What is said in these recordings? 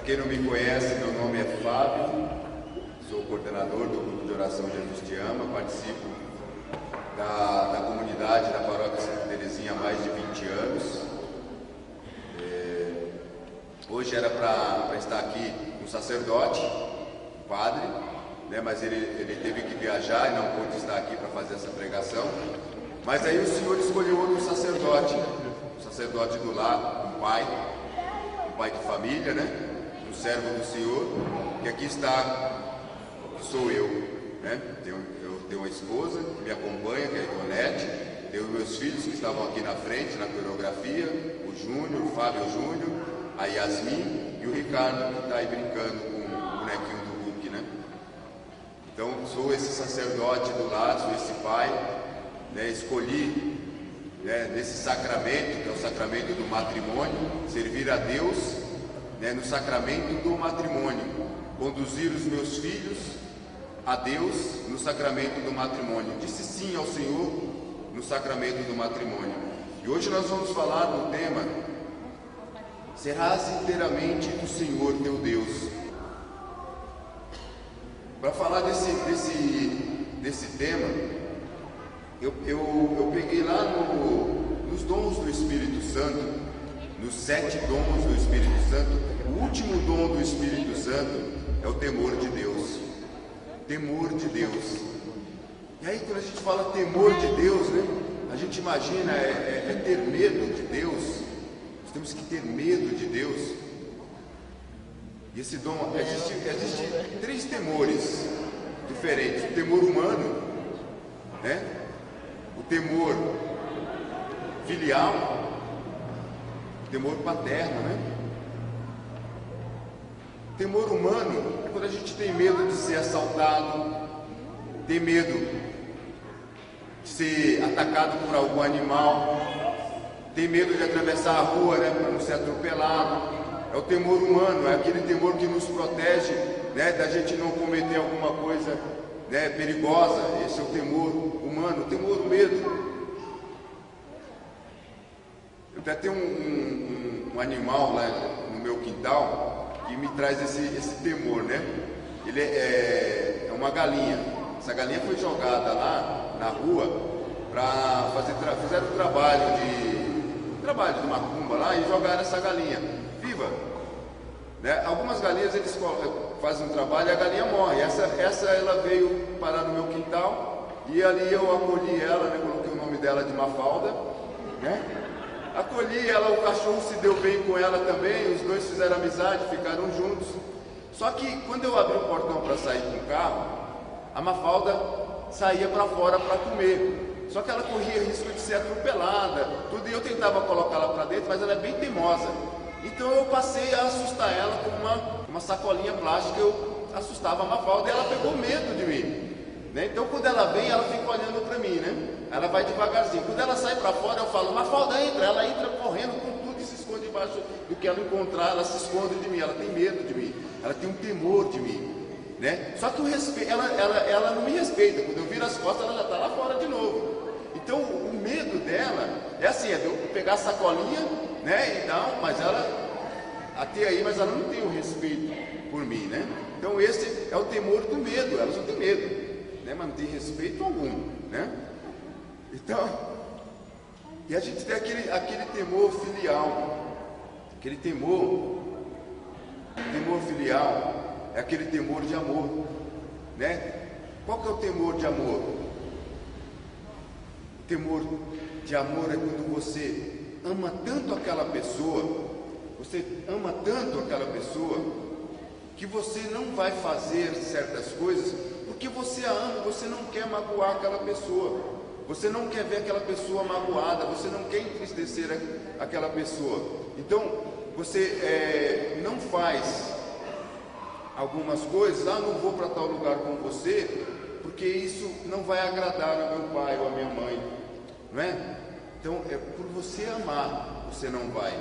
quem não me conhece, meu nome é Fábio, sou coordenador do grupo de oração Jesus Te Ama, participo da comunidade da Paróquia Santa Terezinha há mais de 20 anos. Hoje era para estar aqui um sacerdote, um padre, né, mas ele teve que viajar e não pôde estar aqui para fazer essa pregação. Mas aí o Senhor escolheu outro sacerdote, um sacerdote do lar, um pai de família, né? Um servo do Senhor, que aqui está, sou eu, né? Eu tenho uma esposa que me acompanha, que é a Ivonete, tenho meus filhos que estavam aqui na frente, na coreografia, o Júnior, o Fábio Júnior, a Yasmin e o Ricardo, que está aí brincando com o bonequinho do Hulk, né? Então, sou esse sacerdote do lar, sou esse pai, né? Escolhi, né, nesse sacramento, que é o sacramento do matrimônio, servir a Deus, né, no sacramento do matrimônio, conduzir os meus filhos a Deus no sacramento do matrimônio. Disse sim ao Senhor no sacramento do matrimônio. E hoje nós vamos falar do tema: serás inteiramente do Senhor teu Deus. Para falar desse tema, eu peguei lá nos dons do Espírito Santo, nos 7 dons do Espírito Santo. O último dom do Espírito Santo é o temor de Deus. Temor de Deus. E aí, quando a gente fala temor de Deus, né, a gente imagina ter medo de Deus. Nós temos que ter medo de Deus. E esse dom, existe 3 temores diferentes: o temor humano, né? O temor filial, o temor paterno, né? O temor humano é quando a gente tem medo de ser assaltado, tem medo de ser atacado por algum animal, tem medo de atravessar a rua, né, para não ser atropelado. É o temor humano, é aquele temor que nos protege, né, da gente não cometer alguma coisa, né, perigosa. Esse é o temor humano. O temor, o medo. Eu até tenho um animal lá no meu quintal que me traz esse temor, né? Ele é uma galinha. Essa galinha foi jogada lá na rua para fizeram um trabalho de macumba lá e jogaram essa galinha viva, né? Algumas galinhas eles fazem um trabalho e a galinha morre. Essa ela veio parar no meu quintal e ali eu acolhi ela, né? Coloquei o nome dela de Mafalda, né? Acolhi ela, o cachorro se deu bem com ela também, os dois fizeram amizade, ficaram juntos. Só que quando eu abri o portão para sair com o carro, a Mafalda saía para fora para comer. Só que ela corria risco de ser atropelada, tudo, e eu tentava colocá-la para dentro, mas ela é bem teimosa. Então eu passei a assustar ela com uma sacolinha plástica. Eu assustava a Mafalda e ela pegou medo de mim, né? Então quando ela vem, ela fica olhando para mim, né? Ela vai devagarzinho. Quando ela sai para fora, eu falo: Mafalda, entra. Ela entra correndo com tudo e se esconde debaixo do que ela encontrar. Ela se esconde de mim, ela tem medo de mim, ela tem um temor de mim, né? Só que ela não me respeita. Quando eu viro as costas, ela já está lá fora de novo. Então o medo dela é assim, é de eu pegar a sacolinha, né, e dar, mas ela até aí, mas ela não tem o respeito por mim, né? Então esse é o temor do medo. Ela só tem medo, né, mas não tem respeito algum, né? Então, e a gente tem aquele temor filial. Aquele temor filial é aquele temor de amor, né? Qual que é o temor de amor? O temor de amor é quando você ama tanto aquela pessoa, que você não vai fazer certas coisas porque você a ama, você não quer magoar aquela pessoa. Você não quer ver aquela pessoa magoada, você não quer entristecer aquela pessoa. Então, você não faz algumas coisas: não vou para tal lugar com você, porque isso não vai agradar ao meu pai ou à minha mãe, não é? Então, é por você amar, você não vai.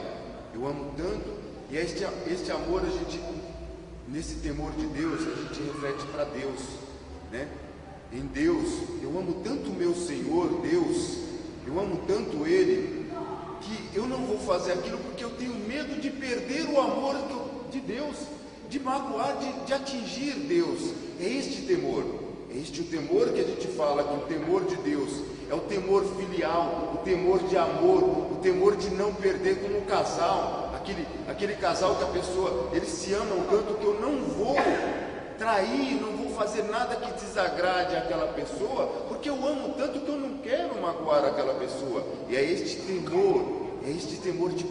Eu amo tanto, e este amor, a gente, nesse temor de Deus, a gente reflete para Deus, né? Em Deus, eu amo tanto o meu Senhor, Deus, eu amo tanto Ele, que eu não vou fazer aquilo porque eu tenho medo de perder o amor de Deus. de magoar, de atingir Deus. É este temor. É este o temor que a gente fala, que o temor de Deus é o temor filial, o temor de amor, o temor de não perder, como o casal, aquele casal que a pessoa, eles se amam tanto que eu não vou trair, não vou fazer nada que desagrade aquela pessoa, porque eu amo tanto que eu não quero magoar aquela pessoa. E é este temor de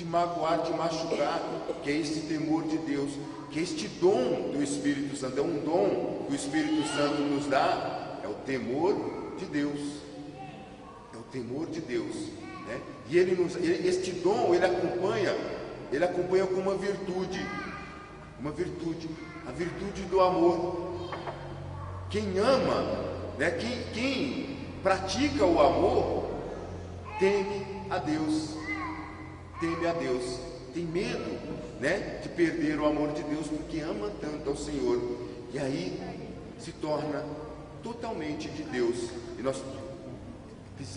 magoar, de machucar, que é este temor de Deus, que é este dom do Espírito Santo, é um dom que o Espírito Santo nos dá, é o temor de Deus, é o temor de Deus, né? E este dom, ele acompanha com uma virtude, a virtude do amor. Quem ama, né? Quem pratica o amor, teme a Deus, tem medo, né, de perder o amor de Deus, porque ama tanto ao Senhor, e aí se torna totalmente de Deus. E nós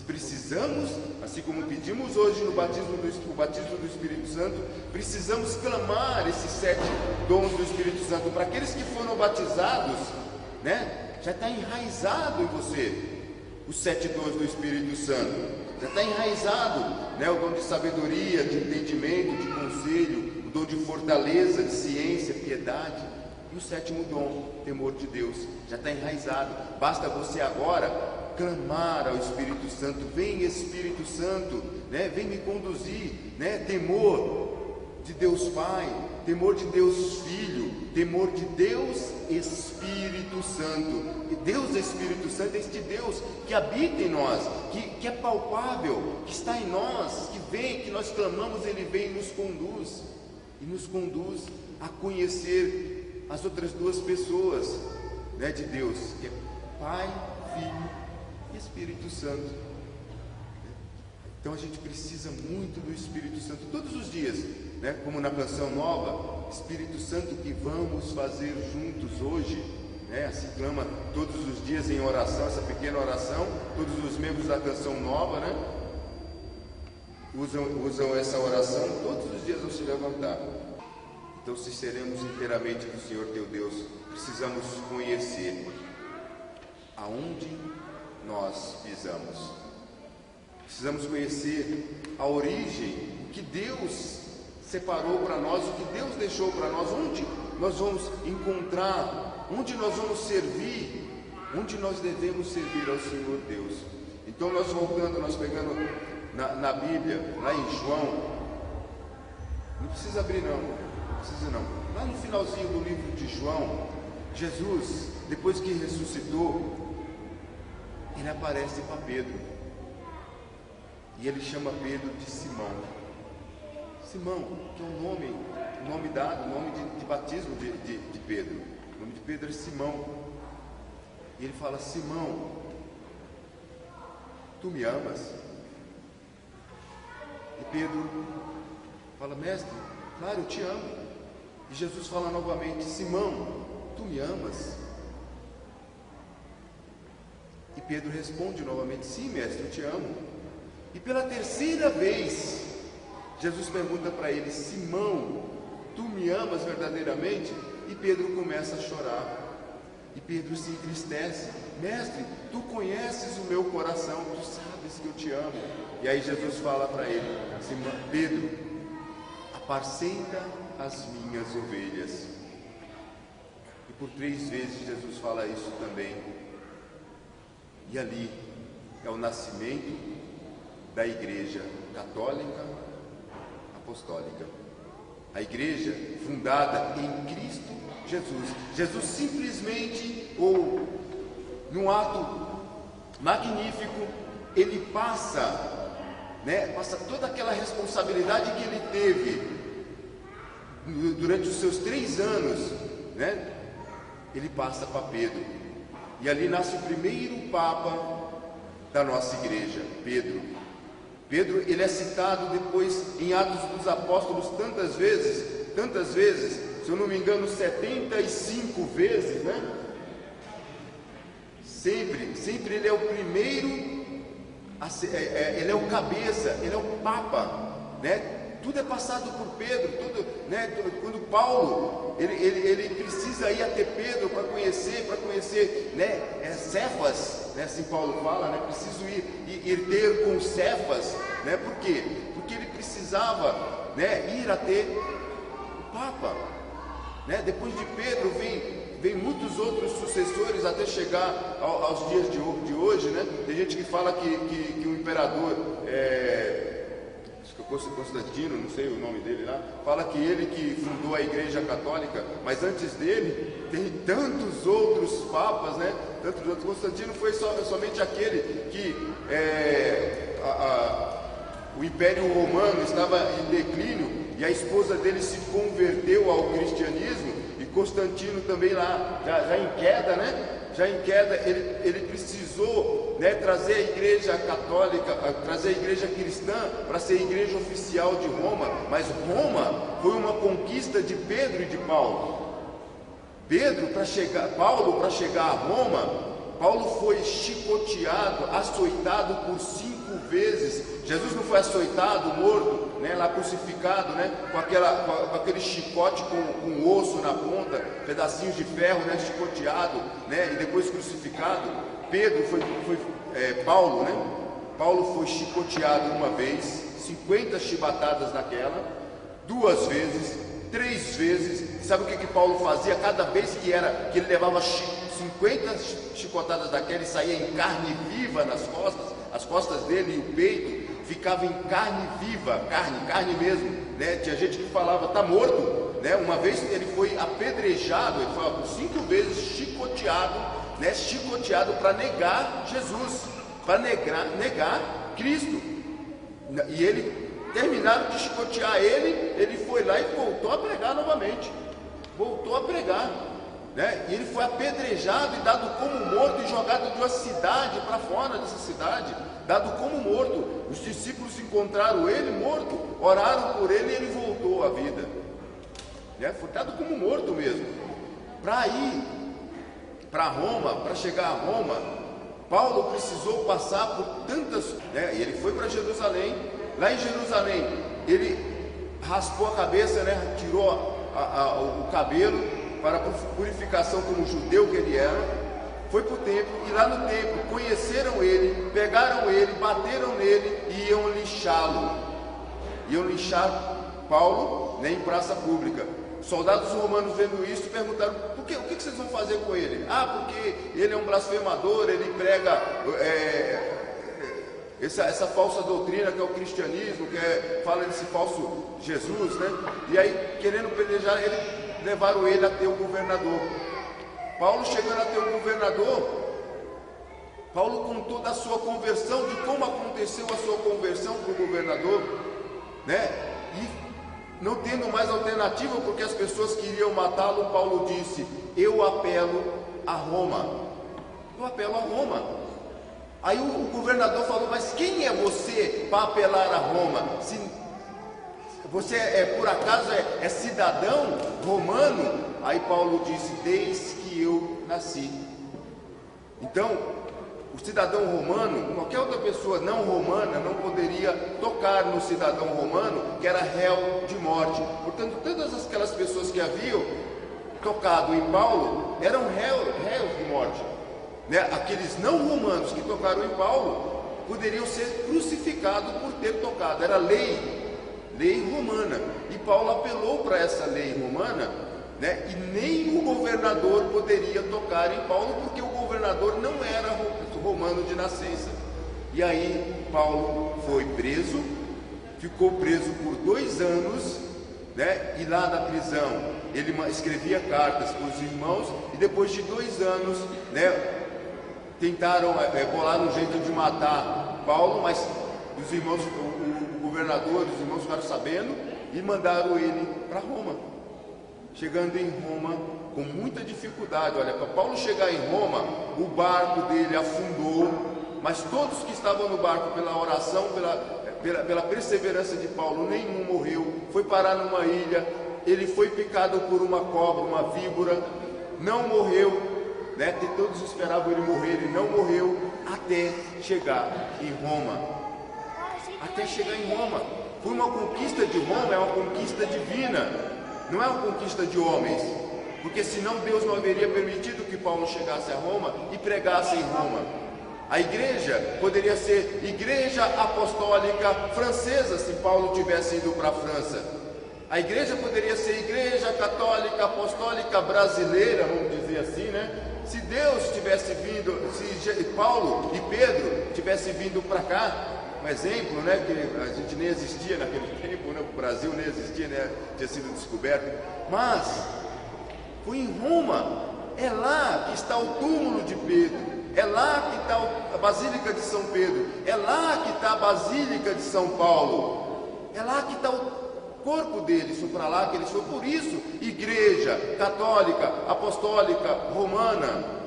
precisamos, assim como pedimos hoje no batismo do Espírito Santo, precisamos clamar esses 7 dons do Espírito Santo. Para aqueles que foram batizados, né, já está enraizado em você os 7 dons do Espírito Santo. Já está enraizado, né, o dom de sabedoria, de entendimento, de conselho, o dom de fortaleza, de ciência, piedade. E o 7º dom, temor de Deus, já está enraizado. Basta você agora clamar ao Espírito Santo: vem Espírito Santo, né, vem me conduzir, né? Temor de Deus Pai, temor de Deus Filho, temor de Deus Espírito Santo. E Deus Espírito Santo é este Deus que habita em nós, que é palpável, que está em nós, que vem, que nós clamamos, Ele vem e nos conduz a conhecer as outras 2 pessoas, né, de Deus, que é Pai, Filho e Espírito Santo. Então a gente precisa muito do Espírito Santo todos os dias, né? Como na canção nova, Espírito Santo, que vamos fazer juntos hoje, né? Assim clama todos os dias em oração, essa pequena oração. Todos os membros da canção nova, né, usam essa oração todos os dias ao se levantar. Então, se seremos inteiramente do Senhor teu Deus, precisamos conhecer aonde nós pisamos. Precisamos conhecer a origem, o que Deus separou para nós, o que Deus deixou para nós, onde nós vamos encontrar, onde nós vamos servir, onde nós devemos servir ao Senhor Deus. Então nós voltando, nós pegando na Bíblia, lá em João, não precisa abrir não precisa não. Lá no finalzinho do livro de João, Jesus, depois que ressuscitou, ele aparece para Pedro. E ele chama Pedro de Simão. Simão, que é o nome dado, o nome de batismo de Pedro. O nome de Pedro é Simão. E ele fala: Simão, tu me amas? E Pedro fala: mestre, claro, eu te amo. E Jesus fala novamente: Simão, tu me amas? E Pedro responde novamente: sim, mestre, eu te amo. E pela 3ª vez, Jesus pergunta para ele: Simão, tu me amas verdadeiramente? E Pedro começa a chorar. E Pedro se entristece: mestre, tu conheces o meu coração, tu sabes que eu te amo. E aí Jesus fala para ele: Pedro, apacenta as minhas ovelhas. E por 3 vezes Jesus fala isso também. E ali é o nascimento da Igreja Católica Apostólica, a igreja fundada em Cristo Jesus. Jesus simplesmente, ou num ato magnífico, ele passa toda aquela responsabilidade que ele teve durante os seus 3 anos, né? Ele passa para Pedro, e ali nasce o primeiro Papa da nossa igreja, Pedro. Pedro, ele é citado depois em Atos dos Apóstolos tantas vezes, se eu não me engano 75 vezes, né? Sempre ele é o primeiro, ele é o cabeça, ele é o Papa, né? Tudo é passado por Pedro, tudo, né? Quando Paulo, ele precisa ir até Pedro para conhecer, né? Cefas, né? Assim Paulo fala, né? Preciso ir ter com Cefas, né? Por quê? Porque ele precisava, né? Ir até o Papa, né? Depois de Pedro vem muitos outros sucessores até chegar aos dias de hoje, né? Tem gente que fala que o imperador Constantino, não sei o nome dele lá, fala que ele que fundou a Igreja Católica, mas antes dele tem tantos outros papas, né? Tantos outros. Constantino foi somente aquele que o Império Romano estava em declínio e a esposa dele se converteu ao cristianismo, e Constantino também lá, já em queda, né? Já em queda, ele precisou, né, trazer a igreja católica, trazer a igreja cristã para ser igreja oficial de Roma, mas Roma foi uma conquista de Pedro e de Paulo. Paulo para chegar a Roma, Paulo foi chicoteado, açoitado por 5 vezes. Jesus não foi açoitado, morto, né, lá crucificado, né, com aquele chicote com osso na ponta, pedacinhos de ferro, né, chicoteado, né, e depois crucificado. Paulo, né? Paulo foi chicoteado uma vez, 50 chibatadas naquela, 2 vezes, 3 vezes. Sabe o que Paulo fazia? Cada vez que ele levava 50 chicotadas daquela, ele saía em carne viva nas costas, as costas dele e o peito ficava em carne viva, carne mesmo, né? Tinha gente que falava, tá morto, né? Uma vez ele foi apedrejado, ele falava, por 5 vezes chicoteado, né? Chicoteado para negar Jesus, para negar Cristo. E ele, terminaram de chicotear ele foi lá e voltou a pregar novamente, voltou a pregar, né? E ele foi apedrejado e dado como morto e jogado de uma cidade para fora dessa cidade, dado como morto. Os discípulos encontraram ele morto, oraram por ele e ele voltou à vida, né? Foi dado como morto mesmo. Para ir para Roma, para chegar a Roma, Paulo precisou passar por tantas, né? E ele foi para Jerusalém. Lá em Jerusalém ele raspou a cabeça, né? Tirou o cabelo para purificação como judeu que ele era, foi para o templo, e lá no templo conheceram ele, pegaram ele, bateram nele e iam linchar Paulo, né, em praça pública. Soldados romanos vendo isso perguntaram, o que vocês vão fazer com ele? Porque ele é um blasfemador, ele prega essa falsa doutrina que é o cristianismo, fala desse falso Jesus, né? E aí, querendo pelejar ele, levaram ele até o governador. Paulo, chegando até o governador, Paulo contou da sua conversão, de como aconteceu a sua conversão para o governador, né? E não tendo mais alternativa, porque as pessoas queriam matá-lo, Paulo disse, eu apelo a Roma. Eu apelo a Roma. Aí o governador falou, mas quem é você para apelar a Roma? Se você por acaso é cidadão romano? Aí Paulo disse, desde que eu nasci. Então, o cidadão romano, qualquer outra pessoa não romana não poderia tocar no cidadão romano, que era réu de morte. Portanto, todas aquelas pessoas que haviam tocado em Paulo eram réus de morte, né? Aqueles não romanos que tocaram em Paulo poderiam ser crucificados por ter tocado. Era lei romana, e Paulo apelou para essa lei romana, né? E nem o governador poderia tocar em Paulo, porque o governador não era romano de nascença. E aí Paulo foi preso, ficou preso por 2 anos, né? E lá na prisão ele escrevia cartas para os irmãos, e depois de 2 anos, né, tentaram bolar um jeito de matar Paulo, mas os irmãos, o governador, os irmãos ficaram sabendo e mandaram ele para Roma. Chegando em Roma com muita dificuldade, olha, para Paulo chegar em Roma, o barco dele afundou, mas todos que estavam no barco, pela oração, pela perseverança de Paulo, nenhum morreu. Foi parar numa ilha, ele foi picado por uma cobra, uma víbora, não morreu, né? Todos esperavam ele morrer, ele não morreu, até chegar em Roma. Até chegar em Roma. foi uma conquista de Roma, é uma conquista divina, não é uma conquista de homens, porque senão Deus não haveria permitido que Paulo chegasse a Roma e pregasse em Roma. A igreja poderia ser igreja apostólica francesa, se Paulo tivesse ido para a França. A igreja poderia ser igreja católica apostólica brasileira, vamos dizer assim, né? Se Deus tivesse vindo, se Paulo e Pedro tivessem vindo para cá, um exemplo, né, que a gente nem existia naquele tempo, né, o Brasil nem existia, né, tinha sido descoberto, mas foi em Roma, é lá que está o túmulo de Pedro, é lá que está a Basílica de São Pedro, é lá que está a Basílica de São Paulo, é lá que está o corpo deles, foi para lá que eles foram. Por isso, igreja católica, apostólica, romana,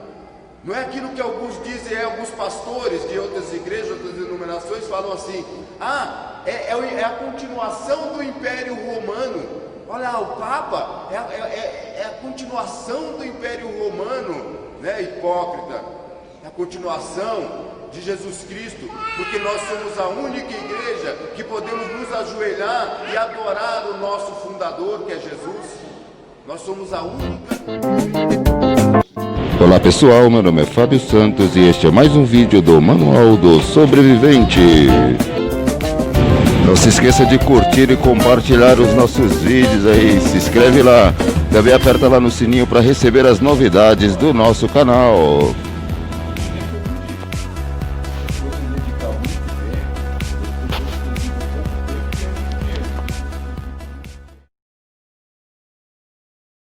não é aquilo que alguns dizem, alguns pastores de outras igrejas, outras denominações falam assim, é a continuação do Império Romano. Olha, o Papa é a continuação do Império Romano, né? Hipócrita, é a continuação de Jesus Cristo, porque nós somos a única igreja que podemos nos ajoelhar e adorar o nosso fundador, que é Jesus. Nós somos a única. Olá pessoal, meu nome é Fábio Santos e este é mais um vídeo do Manual do Sobrevivente. Não se esqueça de curtir e compartilhar os nossos vídeos aí, se inscreve lá, também aperta lá no sininho para receber as novidades do nosso canal.